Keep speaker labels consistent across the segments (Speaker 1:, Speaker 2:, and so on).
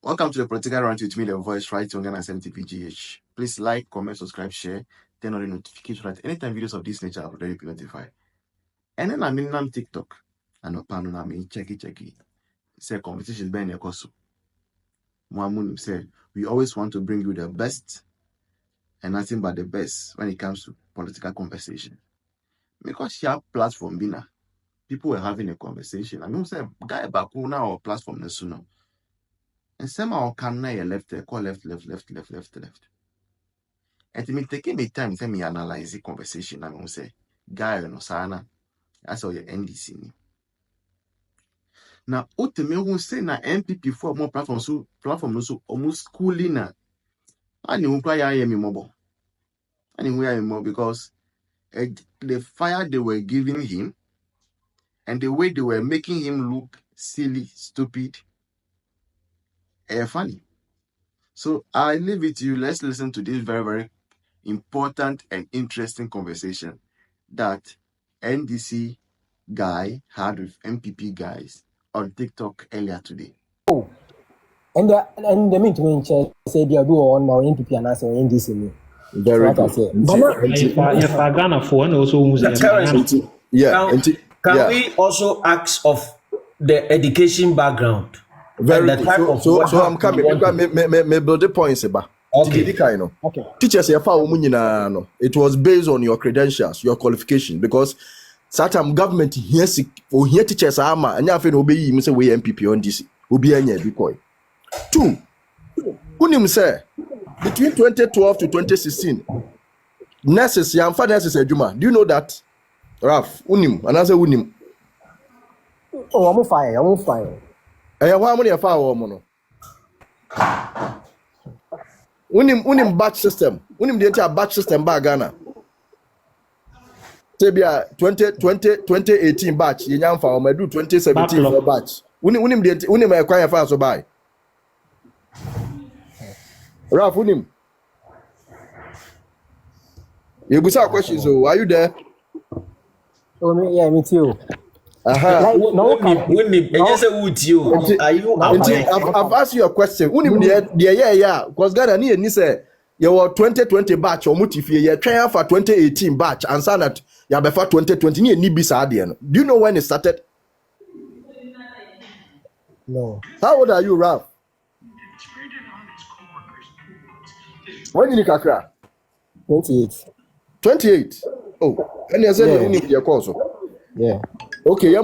Speaker 1: Welcome to the Political Rant with me, the voice right on Ghana NPP. Please like, comment, subscribe, share, turn on the notification so that anytime videos of this nature are already be notified. And then I'm in TikTok and no pan on me check it. Say competition is being a cost. Muamun said we always want to bring you the best and nothing but the best when it comes to political conversation. Because your platform bina, people were having a conversation. I mean, say guy back now or platform no sooner. And somehow can now left, call left. And to me taking me time to me analyze the conversation. I mean, say guy no sana. That's all your NDC. Now, what me who say na NPP for more platform so almost schooling na. I know why I am mobile. I know why I am more because the fire they were giving him and the way they were making him look silly, stupid, funny. So I leave it to you. Let's listen to this very, very important and interesting conversation that NDC guy had with NPP guys on TikTok earlier today.
Speaker 2: Oh, and the mean say they do on more NPP and as NDC.
Speaker 3: Very good.
Speaker 4: If I Ghana for and also
Speaker 3: Can
Speaker 5: we also ask of the education background?
Speaker 3: Very good. So I'm coming. Me build the points about. Okay. Teachers here no. It was based on your credentials, your qualification, because certain government here teachers ama and you obey you say we MPP on this. Obi anya bikoi. 2. Unim say between 2012 to 2016, nurses yamfa nurses ejuma. Do you know that? Raf, unim, and I say unim.
Speaker 2: Oh, I'm fine.
Speaker 3: How many of our mono? Unim batch system. Unim the entire batch system by Ghana. Tebia 2018 batch. Yenyam fa o do 2017 for batch. Unim acquire fa so buy. Raf unim. You busa questions. So are you there?
Speaker 2: Oh yeah, me too.
Speaker 3: I've asked you a question. Because Ghana ni say your 2020 batch or mutifie you try for 2018 batch and say that you be for 2020 ni bisa ade no. Do you know when it started?
Speaker 2: No.
Speaker 3: How old are you, Ralph? When did you kakra?
Speaker 2: 28.
Speaker 3: 28. Oh, and you said you need your course.
Speaker 2: Yeah.
Speaker 3: Okay,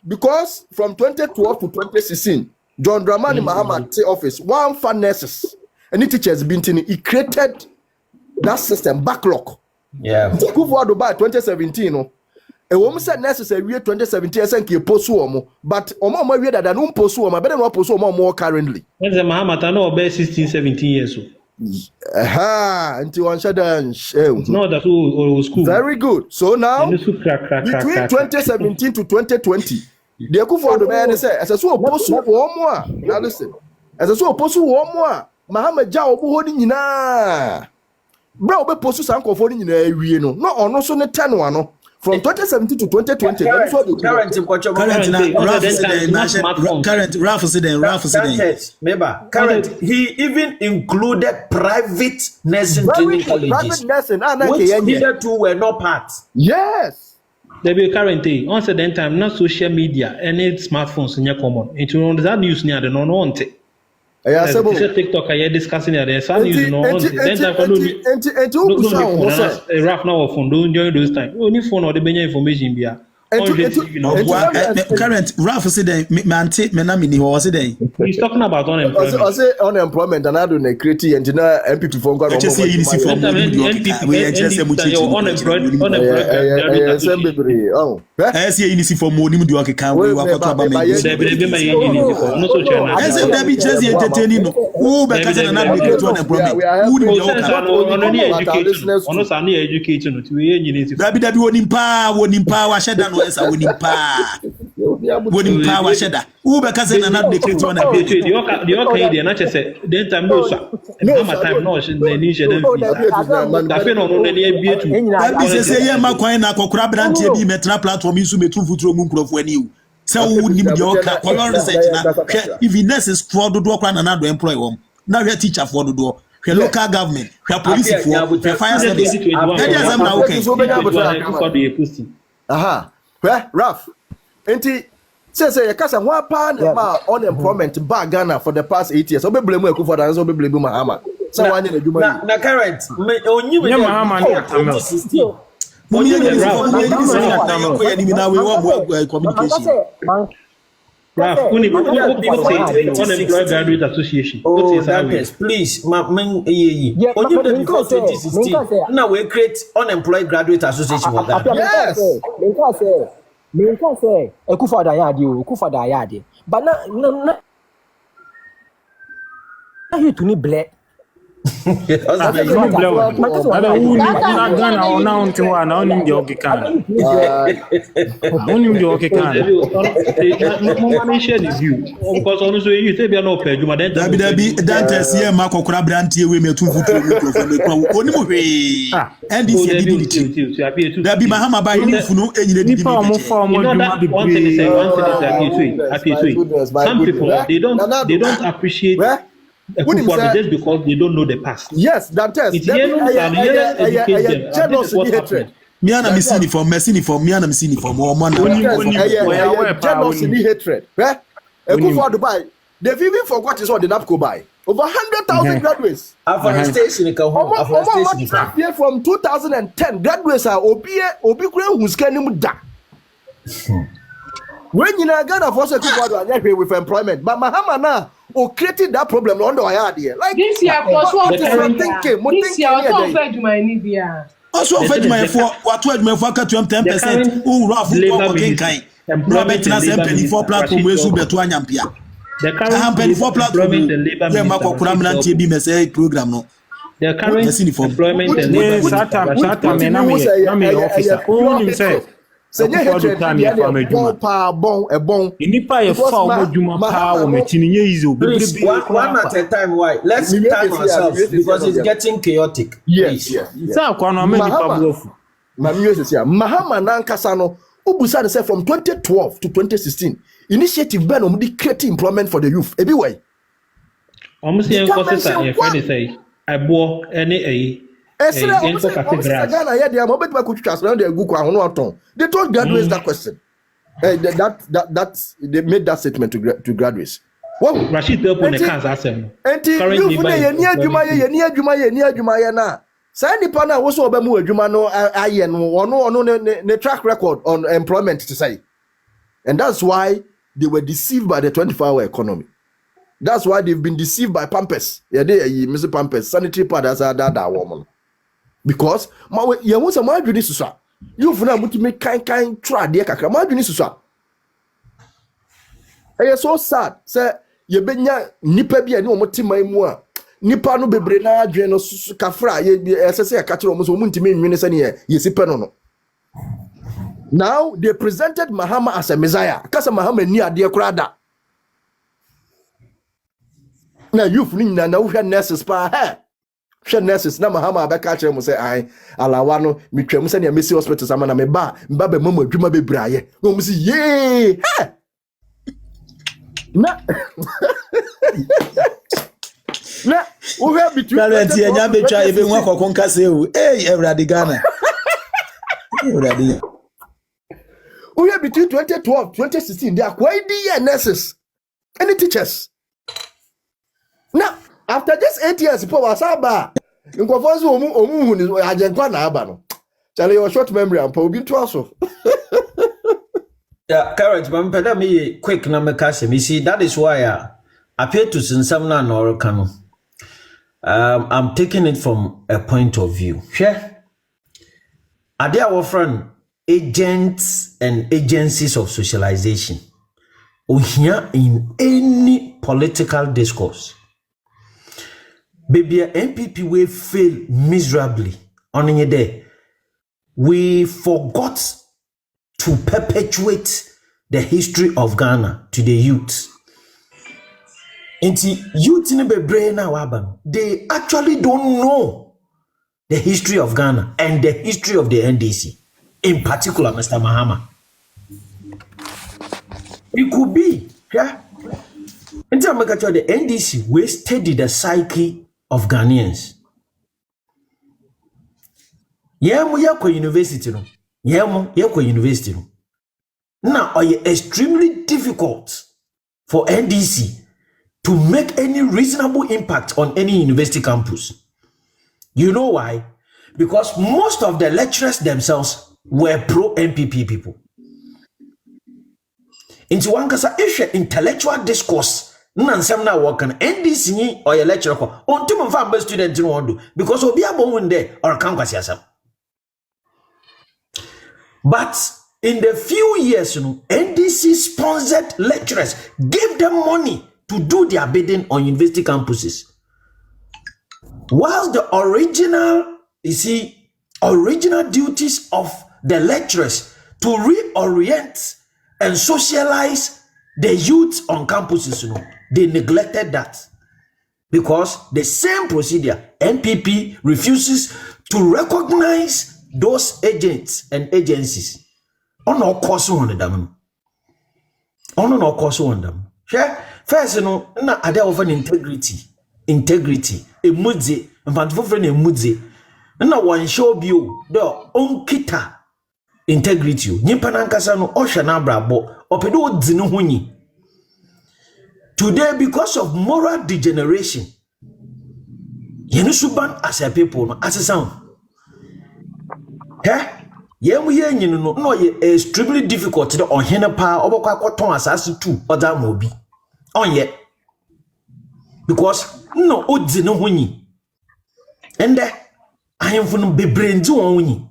Speaker 3: because from 2012 to 2016, John Dramani Mahama take office, one for nurses, and the teachers been he created that system backlog.
Speaker 5: Yeah.
Speaker 3: So go forward by 2017, no. A woman said necessary 2017, I think you post but Oma we that don't post better not post more currently.
Speaker 4: When the Mahama no about 16, 17 years old.
Speaker 3: Until one
Speaker 4: no, that's all school.
Speaker 3: Very good. So now between 2017 to 2020, they go for the man say as a so post one more. Now listen, as a so post one more. Mahama ja obu hodi nyina. Bra obe post sanko for nyina ewie no. No ono so ne 10 no. From 2017 to 2020,
Speaker 5: current he even included private nursing training colleges. Which hitherto were not part.
Speaker 3: Yes.
Speaker 4: There be current once at that time, not social media, any smartphones in your common. It will that news near the non want it. TikTok I discussing there. Some news no want it. Then a rough now of phone. Don't enjoy those time. Only phone or the information be
Speaker 6: current Ralph said
Speaker 4: he's talking about unemployment.
Speaker 3: I say unemployment and I don't create and NPP phone call.
Speaker 6: Wonim power sheda. Who be kaze na na decree on a bit.
Speaker 4: The okay dey na chese den time no so. No time no she na ni she den fi. Da fe no no na dey bie tu.
Speaker 6: That be say ye ma kwan na akokura brantie bi metra platform isu metu futuro mu nkrofo ani. So who need your research now? If nurse is fraud do and another employee home. Now we are teacher for the door. We local government, we are police for, we fire service.
Speaker 3: Aha. Well, Ralph. Enti say you kasa one pound unemployment back Ghana for the past 8 years. Obe blame Ekufu and so be blame Mahama. So wanye na juma.
Speaker 5: Na current onyi me
Speaker 6: Mahama ni atamel.
Speaker 4: Communication. Ralph, Unemployed Graduate Association.
Speaker 5: Oh, that is, please, only the before 2016. Now we create Unemployed Graduate Association.
Speaker 3: Yes.
Speaker 2: Menka say Ekufu da yadi. But na you to need black.
Speaker 4: Some people they don't appreciate just because they don't know the past.
Speaker 3: Yes, that is.
Speaker 6: Me and I'm seeing for me and I'm seeing for more money.
Speaker 3: Jealousy, hatred. Ekufu Dubai. They've even forgot is what the NAPCO buy. Over 100,000 graduates.
Speaker 5: Afforestation
Speaker 3: here from 2010 graduates are obi who's getting da. When you Ghana for Ekufu with employment, but Mahama now created that problem under our idea. Like
Speaker 7: this year plus what
Speaker 3: this year
Speaker 7: also fed my Nibia.
Speaker 6: Also fed my for what to my for 10%. Oh, Ralph, no better than penny for platform where so better anyampia.
Speaker 4: The current
Speaker 6: platform the labor program no.
Speaker 4: The current employment and labor
Speaker 3: Senye hatred bon
Speaker 6: inipa ye fa omoduma pa o metini nye izo
Speaker 5: one at a time. Why? Let's time ourselves because it's getting chaotic.
Speaker 3: Yes.
Speaker 6: Sa kwa no me nipa blofu
Speaker 3: Mahama nankasa no ubusa say from 2012 to 2016 initiative ben omdi create employment for the youth everywhere.
Speaker 4: Almost say enforcer your friend say abo any
Speaker 3: they told graduates that question. That they made that statement to graduates.
Speaker 4: Well, Rashid tell on the cans ask them. Currently,
Speaker 3: no track record on employment to say, and that's why they were deceived by the 24-hour economy. That's why they've been deceived by Pampers. Yeah, Mr. Pampers, sanitary pad as that woman. Because you want some adwene susua you funa mutu make kind try there kakra ma adwene susua so sad say ye benya nipa bia ne omo timan mu a nipa no bebre na adwene no kafra ye esese ya kakra omo so omo ntime nwene se ne ye sipe no. Now they presented Mahama as a messiah kasa Mahama ni ade kura da na youth ni na wo hwa nurses pa nurses na Mahama abeka kire mu say ai alawa no metwam se ne Messi hospital sama na me ba be mama adwuma be braye no mu say ye na we have between
Speaker 6: talent ye nya betwa ebe nwa kokon kase o everybody Ghana everybody
Speaker 3: we have between 2012 2016 they are quite the nurses any teachers now after just 8 years, people was aba. In conference, omu ni ajenkwa na aba no. Chale your short memory and probably to us.
Speaker 5: Yeah, correct. But me quick na me cash. You see, that is why I appear to Sinsamna and Orokano. I'm taking it from a point of view. Share. Are there our friend agents and agencies of socialization? Or here in any political discourse? Baby, NPP will fail miserably on your day. We forgot to perpetuate the history of Ghana to the youth. And the youth in the brain now, they actually don't know the history of Ghana and the history of the NDC, in particular, Mr. Mahama. It could be. Yeah. Until I make the NDC, we study the psyche of Ghanaians. Yeah, we are university. No. Yeah, we are university. No. Now, it's extremely difficult for NDC to make any reasonable impact on any university campus. You know why? Because most of the lecturers themselves were pro-NPP people. Into one case, issue intellectual discourse. Nansem na work on NDC ni or your lecturer ko. On to mfa student no do because obi abon there or kan kwasi asam. But in the few years, NDC sponsored lecturers, gave them money to do their bidding on university campuses. Whilst the original duties of the lecturers to reorient and socialize the youth on campuses, they neglected that. Because the same procedure, NPP refuses to recognize those agents and agencies. On no course on them. On no course on them. First, na ade of an integrity, emudze, mfantifo friend emudze. Na one show bio, the onkita integrity. Nyimpa nankasa no ohwe na brabo, opedo odzi no hunyi. Today, because of moral degeneration, yenu suban as a people, as a sound. No, extremely difficult to on hena pa obokwa kwaton asase tu oda mobi. On yet. Because no odzi no hunyi. And I am from bebrendu onyi.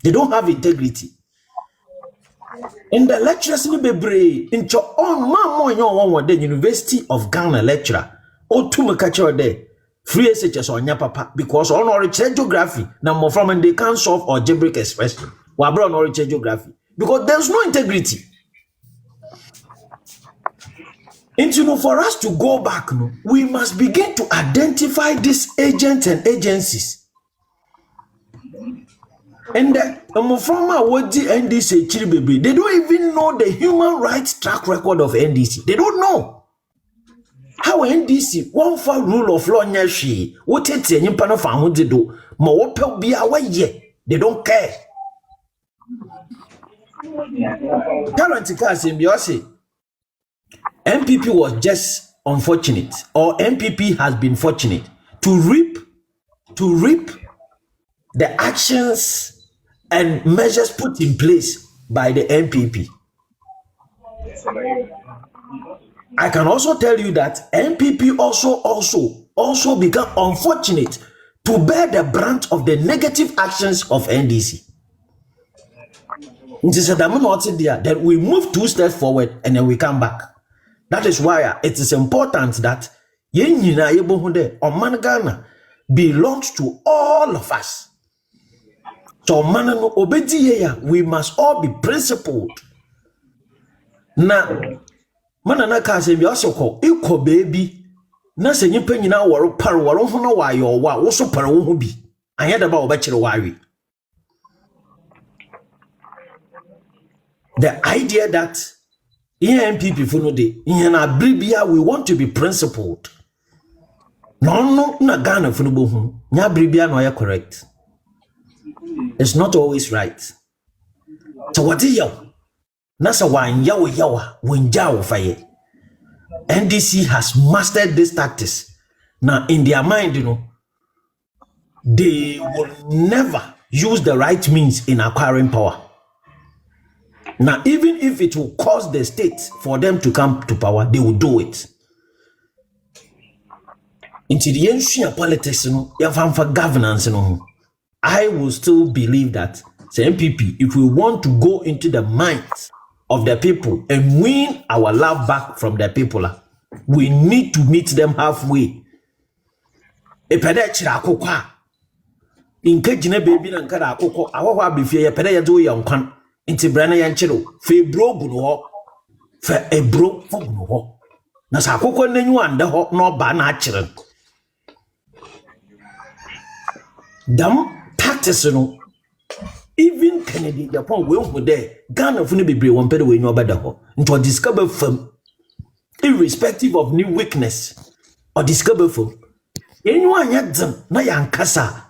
Speaker 5: They don't have integrity. And the lecturers in Bebre, in your own man, the University of Ghana lecturer, or two makacho there, free SHS on Yapapa, because on or geography, now from and they can't solve algebraic expression, while brown or geography, because there's no integrity. And for us to go back, we must begin to identify these agents and agencies. And from what the NDC Chiribibi, they don't even know the human rights track record of NDC. They don't know how NDC one for rule of law nyashi. What it's a impano famu do ma wopel be away ye. They don't care. Current case in Biose, NPP was just unfortunate, or NPP has been fortunate to reap the actions and measures put in place by the NPP. I can also tell you that NPP also become unfortunate to bear the brunt of the negative actions of NDC. Then we move 2 steps forward and then we come back. That is why it is important that Ghana belongs to all of us. So we must all be principled. Na manana ka se bi osoko iko baby na se nyipa nyina woro par woro ho na wa yo wa wo so par wo ho bi anya da ba wo ba kire wawe. The idea that NPP for no day in na bribia we want to be principled. No na Ghana for no bo hu nya bribia no ya correct. It's not always right. So what is yo? Nasa wan yawa wenjawo faye. NDC has mastered these tactics. Now in their mind, they will never use the right means in acquiring power. Now, even if it will cost the state for them to come to power, they will do it. Into the ancient politics, for governance, I will still believe that the NPP, if we want to go into the minds of the people and win our love back from the people, we need to meet them halfway. In Kajina baby and Kada Coco, our before Pedaya do young con into Brana Yanchero, fe bro buno, fe a bro for buno. Nasako Nenuan, the hot no banacheren. Dam tactics, Even Kennedy, the point we were there, Ghana for be brave one better way no better. Into discover firm, irrespective of new weakness or discover firm. Anyone yet them, na yankasa.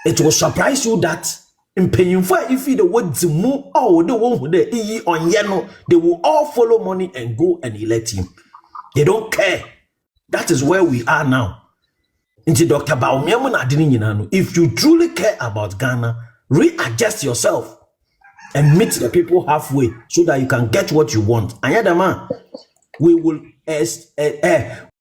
Speaker 5: It will surprise you that in paying for if the words move or the one who they on yellow, they will all follow money and go and elect him. They don't care. That is where we are now. Into Dr. Baumiaman Adini, if you truly care about Ghana, readjust yourself and meet the people halfway so that you can get what you want. And yet, man, we will